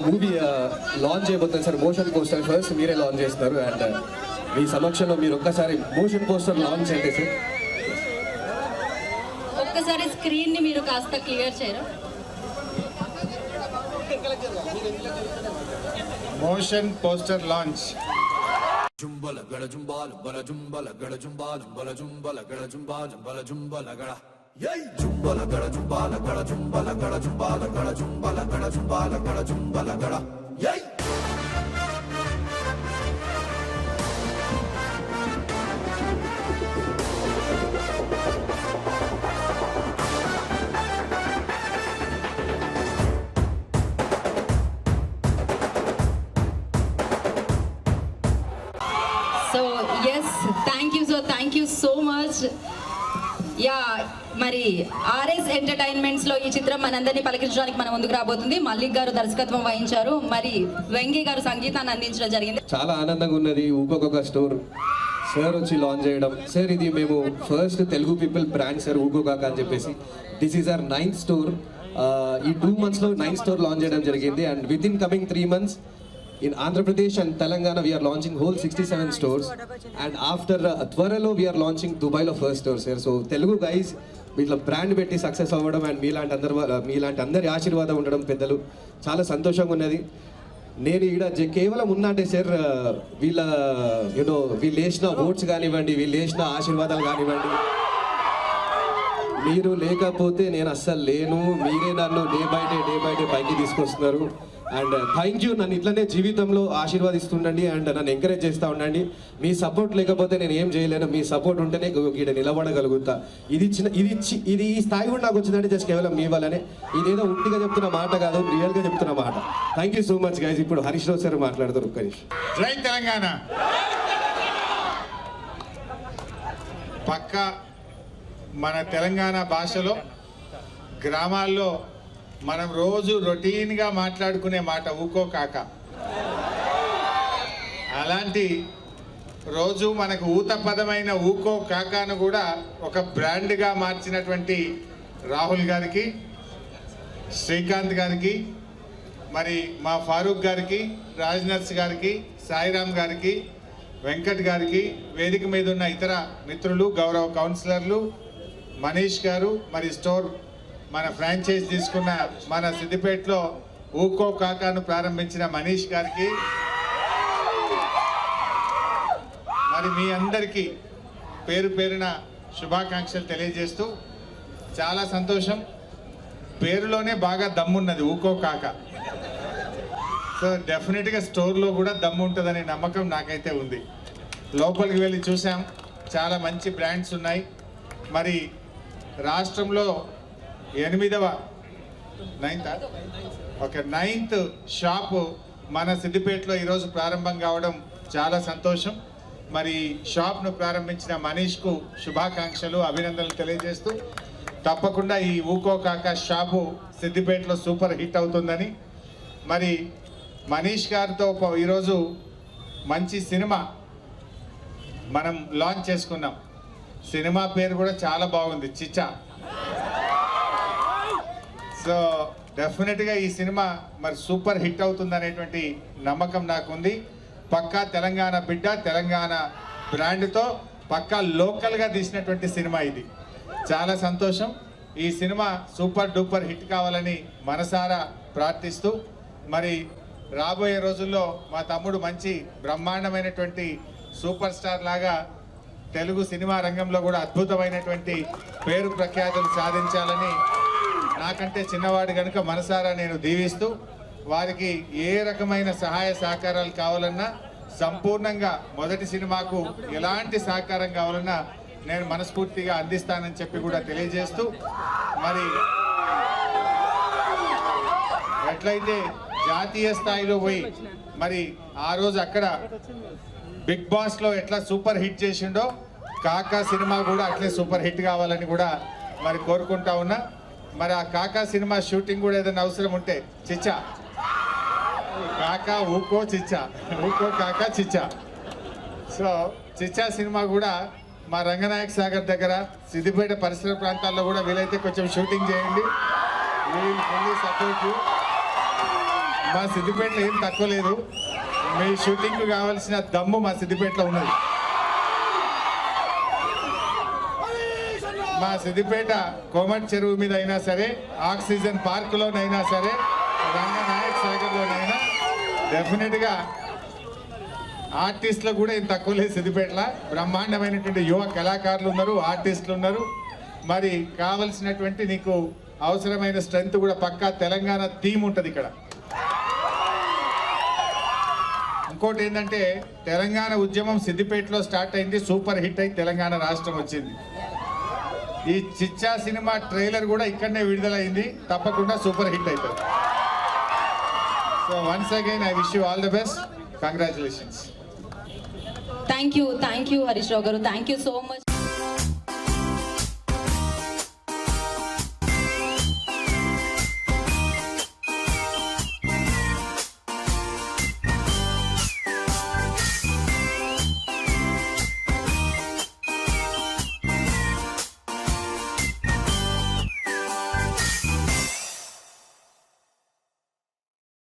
Movie launch అయిపోతుంది sir. Motion poster first మీరే launch చేస్తున్నారు అండ్ మీ సమక్షంలో మీరు ఒక్కసారి మోషన్ పోస్టర్ లాంచ్ చేయండి సార్. ఒక్కసారి స్క్రీన్ ని మీరు కాస్త క్లియర్ చేయరు. Motion poster launch. జుంబల గడ జుంబాల బల జుంబల గడ జుంబాల బల జుంబల గడ జుంబాల బల జుంబల గడ యై జుంబల గడ జుంబాల గడ జుంబల గడ జుంబాల గడ జుంబల గడ జుంబాల గడ జుంబల గడ యై so yes, thank you so much. Yeah, మరి ఆర్ఎస్ ఎంటర్టైన్మెంట్స్ లో ఈ చిత్రం మనందరినీ పలకరించడానికి మన ముందుకు రాబోతుంది. మల్లిక్ గారు దర్శకత్వం వహించారు, మరి వెంగి గారు సంగీతాన్ని అందించడం జరిగింది. చాలా ఆనందంగా ఉన్నది. ఊకొక స్టోర్ సార్ వచ్చి లాంచ్ చేయడం. సార్ ఇది మేము first Telugu people brand sir ఊకోకాక అని చెప్పేసి. This is our 9th store. ఈ 2 months లో 9th స్టోర్ లాంచ్ చేయడం జరిగింది. And with in coming 3 months in Andhra Pradesh and Telangana we are launching whole 67 stores, and after త్వరలో we are launching Dubai లో first stores here. So Telugu guys వీళ్ళ brand పెట్టి success అవ్వడం and మీలాంటి అందరి ఆశీర్వాదం ఉండడం పెద్దలు చాలా సంతోషంగా ఉన్నది. నేను ఇక్కడ కేవలం ఉన్నా అంటే సార్ వీళ్ళ వీళ్ళు వేసిన ఓట్స్ కానివ్వండి, వీళ్ళు వేసిన ఆశీర్వాదాలు కానివ్వండి, మీరు లేకపోతే నేను అస్సలు లేను. మీరే నన్ను డే బై డే పైకి తీసుకొస్తున్నారు. And thank you. నన్ను ఇట్లనే జీవితంలో ఆశీర్వాదిస్తుండండి అండ్ నన్ను ఎంకరేజ్ చేస్తూ ఉండండి. మీ సపోర్ట్ లేకపోతే నేను ఏం చేయలేను. మీ సపోర్ట్ ఉంటేనే ఇక్కడ నిలబడగలుగుతా. ఇది ఈ స్థాయి కూడా నాకు వచ్చిందంటే జస్ట్ కేవలం మీ వల్లనే. ఇదేదో ఉట్టిగా చెప్తున్న మాట కాదు, రియల్గా చెప్తున్న మాట. Thank you so much guys. ఇప్పుడు హరీష్ రావు సార్ మాట్లాడతారు. ఒక్క నిమిషం. జై తెలంగాణ. పక్క మన తెలంగాణ భాషలో గ్రామాల్లో మనం రోజు రొటీన్గా మాట్లాడుకునే మాట ఊకో కాక. అలాంటి రోజు మనకు ఊత పదమైన ఊకో కాకాను కూడా ఒక బ్రాండ్గా మార్చినటువంటి రాహుల్ గారికి, శ్రీకాంత్ గారికి, మరి మా ఫారూక్ గారికి, రాజ్నర్స్ గారికి, సాయిరామ్ గారికి, వెంకట్ గారికి, వేదిక మీద ఉన్న ఇతర మిత్రులు, గౌరవ కౌన్సిలర్లు, మనీష్ గారు, మరి స్టోర్ మన ఫ్రాంచైజ్ తీసుకున్న మన సిద్దిపేటలో ఊకో కాకాను ప్రారంభించిన మనీష్ గారికి, మరి మీ అందరికీ పేరు పేరున శుభాకాంక్షలు తెలియజేస్తూ చాలా సంతోషం. పేరులోనే బాగా దమ్మున్నది ఊకో కాక. సో డెఫినెట్గా స్టోర్లో కూడా దమ్ము ఉంటుందనే నమ్మకం నాకైతే ఉంది. లోపలికి వెళ్ళి చూసాం, చాలా మంచి బ్రాండ్స్ ఉన్నాయి. మరి రాష్ట్రంలో 9th షాపు మన సిద్దిపేటలో ఈరోజు ప్రారంభం కావడం చాలా సంతోషం. మరి షాప్ను ప్రారంభించిన మనీష్కు శుభాకాంక్షలు, అభినందనలు తెలియజేస్తూ తప్పకుండా ఈ ఊకో కాక షాపు సిద్దిపేటలో సూపర్ హిట్ అవుతుందని, మరి మనీష్ గారితో ఈరోజు మంచి సినిమా మనం లాంచ్ చేసుకున్నాం. సినిమా పేరు కూడా చాలా బాగుంది, చిచ్చా. సో డెఫినెట్గా ఈ సినిమా మరి సూపర్ హిట్ అవుతుంది అనేటువంటి నమ్మకం నాకుంది. పక్కా తెలంగాణ బిడ్డ, తెలంగాణ బ్రాండ్తో పక్కా లోకల్గా తీసినటువంటి సినిమా ఇది. చాలా సంతోషం. ఈ సినిమా సూపర్ డూపర్ హిట్ కావాలని మనసారా ప్రార్థిస్తూ, మరి రాబోయే రోజుల్లో మా తమ్ముడు మంచి బ్రహ్మాండమైనటువంటి సూపర్ స్టార్ లాగా తెలుగు సినిమా రంగంలో కూడా అద్భుతమైనటువంటి పేరు ప్రఖ్యాతులు సాధించాలని నాకంటే చిన్నవాడు కనుక మనసారా నేను దీవిస్తూ, వారికి ఏ రకమైన సహాయ సహకారాలు కావాలన్నా సంపూర్ణంగా మొదటి సినిమాకు ఎలాంటి సహకారం కావాలన్నా నేను మనస్ఫూర్తిగా అందిస్తానని చెప్పి కూడా తెలియజేస్తూ, మరి ఎట్లయితే జాతీయ స్థాయిలో పోయి మరి ఆ రోజు అక్కడ బిగ్ బాస్లో ఎట్లా సూపర్ హిట్ చేసిండో కాకా సినిమా కూడా అట్లే సూపర్ హిట్ కావాలని కూడా మరి కోరుకుంటా ఉన్నా. మరి ఆ కాకా సినిమా షూటింగ్ కూడా ఏదైనా అవసరం ఉంటే చిచ్చా కాకా ఊకో చిచ్చా, ఊకో కాకా చిచ్చా. సో చిచ్చా సినిమా కూడా మా రంగనాయక్ సాగర్ దగ్గర, సిద్దిపేట పరిసర ప్రాంతాల్లో కూడా వీలైతే కొంచెం షూటింగ్ చేయండి. Support you. మా సిద్దిపేటలో ఏం తక్కువ లేదు. మీ షూటింగ్కు కావాల్సిన దమ్ము మా సిద్దిపేటలో ఉన్నది. మా సిద్దిపేట కోమట్ చెరువు మీద అయినా సరే, ఆక్సిజన్ పార్కులోనైనా సరే, రంగనాయక్ సాగర్లోనైనా డెఫినెట్గా ఆర్టిస్టులు కూడా ఏం తక్కువ లేదు. సిద్దిపేటలో బ్రహ్మాండమైనటువంటి యువ కళాకారులు ఉన్నారు, ఆర్టిస్టులు ఉన్నారు. మరి కావలసినటువంటి నీకు అవసరమైన స్ట్రెంత్ కూడా పక్కా తెలంగాణ థీమ్ ఉంటుంది ఇక్కడ. ఇంకోటి ఏంటంటే తెలంగాణ ఉద్యమం సిద్దిపేటలో స్టార్ట్ అయింది, సూపర్ హిట్ అయి తెలంగాణ రాష్ట్రం వచ్చింది. ఈ చిచ్చా సినిమా ట్రైలర్ కూడా ఇక్కడనే విడుదలైంది, తప్పకుండా సూపర్ హిట్ అవుతుంది. So once again I wish you all the best. Congratulations. Thank you Harish Rao garu, thank you so much.